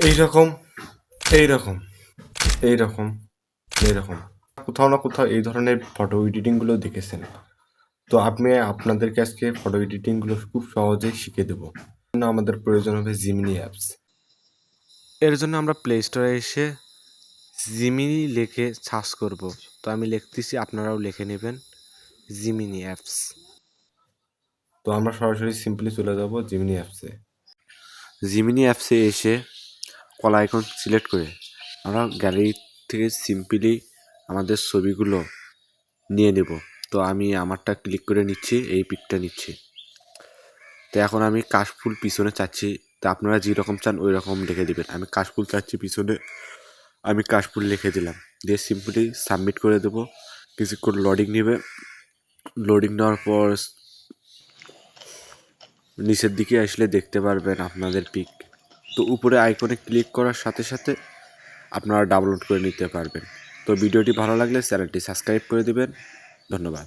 এইরকম এইরকম এইরকম এইরকম কোথাও না কোথাও এই ধরনের ফটো এডিটিংগুলো দেখেছেন। তো আপনাদেরকে আজকে ফটো এডিটিংগুলো খুব সহজেই শিখে দেবো। আমাদের প্রয়োজন হবে জিমিনি অ্যাপস। এর জন্য আমরা প্লে স্টোরে এসে জিমিনি লিখে সার্চ করব। তো আমি লিখতেছি, আপনারাও লিখে নেবেন জিমিনি অ্যাপস। তো আমরা সরাসরি সিম্পলি চলে যাব জিমিনি অ্যাপসে। জিমিনি অ্যাপসে এসে কল আইকন সিলেক্ট করে আমরা গ্যালারি থেকে সিম্পলি আমাদের ছবিগুলো নিয়ে নেব। তো আমি আমারটা ক্লিক করে নিচ্ছি, এই পিকটা নিচ্ছি। তো এখন আমি কাশফুল পিছনে চাচ্ছি, তো আপনারা যেরকম চান ওই রকম লিখে দেবেন। আমি কাশফুল চাচ্ছি পিছনে, আমি কাশফুল লিখে দিলাম, দিয়ে সিম্পলি সাবমিট করে দেবো। কিছুক্ষণ লোডিং নেবে। লোডিং নেওয়ার পর নিচের দিকে আসলে দেখতে পারবেন আপনাদের পিক। তো উপরে আইকনে ক্লিক করার সাথে সাথে আপনারা ডাউনলোড করে নিতে পারবেন। তো ভিডিওটি ভালো লাগলে চ্যানেলটি সাবস্ক্রাইব করে দেবেন। ধন্যবাদ।